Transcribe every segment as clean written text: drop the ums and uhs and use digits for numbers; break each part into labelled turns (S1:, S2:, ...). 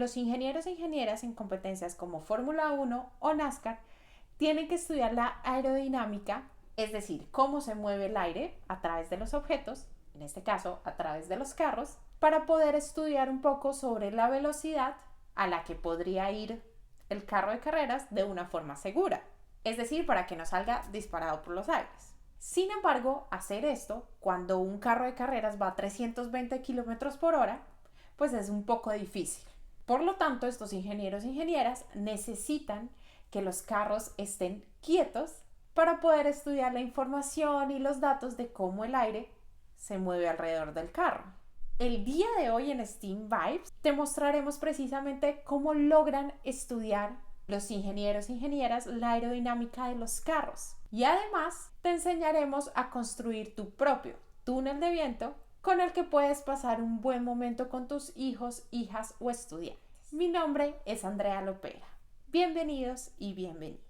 S1: los ingenieros e ingenieras en competencias como Fórmula 1 o NASCAR tienen que estudiar la aerodinámica, es decir, cómo se mueve el aire a través de los objetos, en este caso a través de los carros, para poder estudiar un poco sobre la velocidad a la que podría ir el carro de carreras de una forma segura, es decir, para que no salga disparado por los aires. Sin embargo, hacer esto cuando un carro de carreras va a 320 km por hora, pues es un poco difícil. Por lo tanto, estos ingenieros e ingenieras necesitan que los carros estén quietos para poder estudiar la información y los datos de cómo el aire se mueve alrededor del carro. El día de hoy en STEAM Vibes te mostraremos precisamente cómo logran estudiar los ingenieros e ingenieras la aerodinámica de los carros. Y además te enseñaremos a construir tu propio túnel de viento con el que puedes pasar un buen momento con tus hijos, hijas o estudiantes. Mi nombre es Andrea Lopera. Bienvenidos y bienvenidas.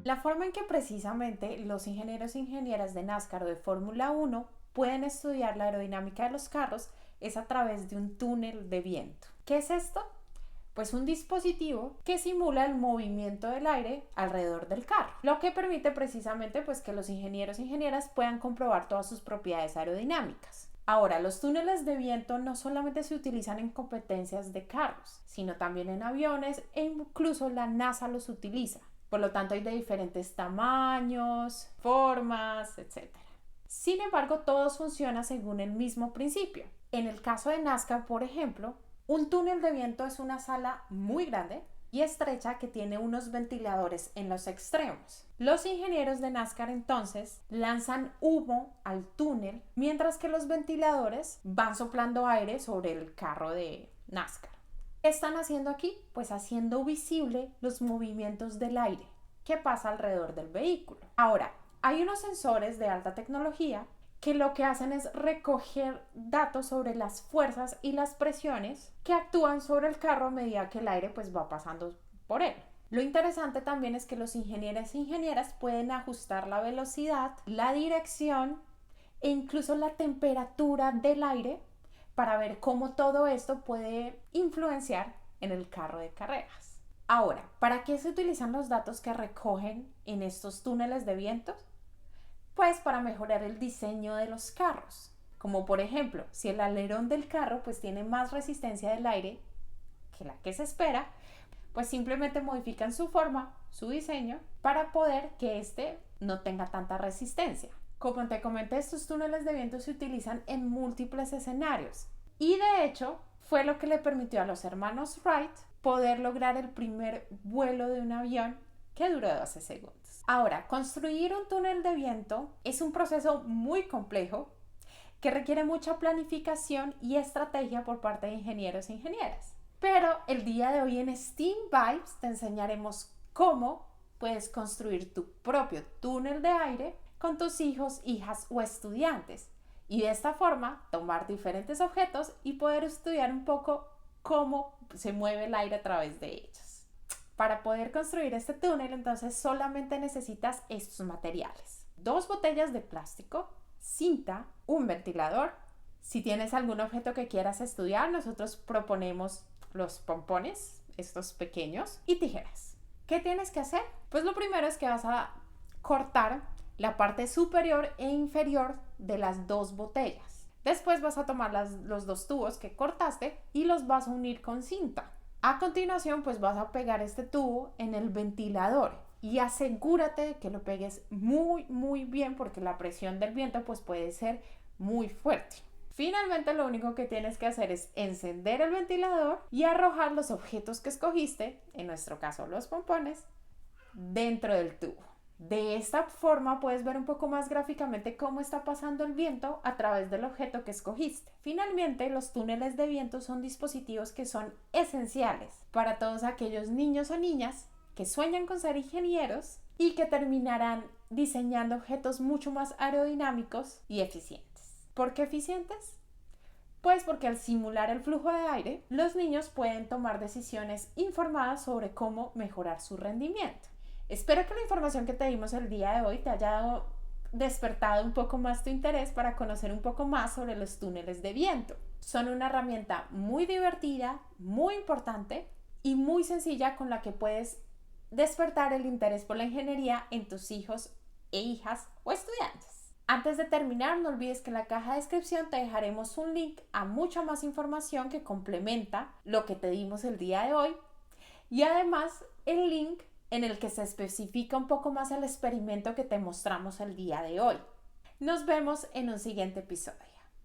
S1: La forma en que precisamente los ingenieros e ingenieras de NASCAR o de Fórmula 1 pueden estudiar la aerodinámica de los carros es a través de un túnel de viento. ¿Qué es esto? Pues un dispositivo que simula el movimiento del aire alrededor del carro, lo que permite precisamente pues que los ingenieros e ingenieras puedan comprobar todas sus propiedades aerodinámicas. Ahora, los túneles de viento no solamente se utilizan en competencias de carros, sino también en aviones e incluso la NASA los utiliza. Por lo tanto, hay de diferentes tamaños, formas, etc. Sin embargo, todos funcionan según el mismo principio. En el caso de NASCAR, por ejemplo, un túnel de viento es una sala muy grande y estrecha que tiene unos ventiladores en los extremos. Los ingenieros de NASCAR entonces lanzan humo al túnel mientras que los ventiladores van soplando aire sobre el carro de NASCAR. ¿Qué están haciendo aquí? Pues haciendo visible los movimientos del aire que pasa alrededor del vehículo. Ahora, hay unos sensores de alta tecnología que lo que hacen es recoger datos sobre las fuerzas y las presiones que actúan sobre el carro a medida que el aire pues va pasando por él. Lo interesante también es que los ingenieros e ingenieras pueden ajustar la velocidad, la dirección e incluso la temperatura del aire para ver cómo todo esto puede influenciar en el carro de carreras. Ahora, ¿para qué se utilizan los datos que recogen en estos túneles de viento? Pues para mejorar el diseño de los carros. Como por ejemplo, si el alerón del carro pues tiene más resistencia del aire que la que se espera, pues simplemente modifican su forma, su diseño, para poder que este no tenga tanta resistencia. Como te comenté, estos túneles de viento se utilizan en múltiples escenarios y de hecho fue lo que le permitió a los hermanos Wright poder lograr el primer vuelo de un avión que duró 12 segundos. Ahora, construir un túnel de viento es un proceso muy complejo que requiere mucha planificación y estrategia por parte de ingenieros e ingenieras. Pero el día de hoy en STEAM Vibes te enseñaremos cómo puedes construir tu propio túnel de aire con tus hijos, hijas o estudiantes y de esta forma tomar diferentes objetos y poder estudiar un poco cómo se mueve el aire a través de ellos. Para poder construir este túnel entonces solamente necesitas estos materiales: 2 botellas de plástico, cinta, un ventilador. Si tienes algún objeto que quieras estudiar, nosotros proponemos los pompones, estos pequeños, y tijeras. ¿Qué tienes que hacer? Pues lo primero es que vas a cortar la parte superior e inferior de las 2 botellas. Después vas a tomar los 2 tubos que cortaste y los vas a unir con cinta. A continuación, pues vas a pegar este tubo en el ventilador y asegúrate de que lo pegues muy bien porque la presión del viento pues puede ser muy fuerte. Finalmente, lo único que tienes que hacer es encender el ventilador y arrojar los objetos que escogiste, en nuestro caso los pompones, dentro del tubo. De esta forma puedes ver un poco más gráficamente cómo está pasando el viento a través del objeto que escogiste. Finalmente, los túneles de viento son dispositivos que son esenciales para todos aquellos niños o niñas que sueñan con ser ingenieros y que terminarán diseñando objetos mucho más aerodinámicos y eficientes. ¿Por qué eficientes? Pues porque al simular el flujo de aire, los niños pueden tomar decisiones informadas sobre cómo mejorar su rendimiento. Espero que la información que te dimos el día de hoy te haya dado despertado un poco más tu interés para conocer un poco más sobre los túneles de viento. Son una herramienta muy divertida, muy importante y muy sencilla con la que puedes despertar el interés por la ingeniería en tus hijos e hijas o estudiantes. Antes de terminar, no olvides que en la caja de descripción te dejaremos un link a mucha más información que complementa lo que te dimos el día de hoy y además el link en el que se especifica un poco más el experimento que te mostramos el día de hoy. Nos vemos en un siguiente episodio.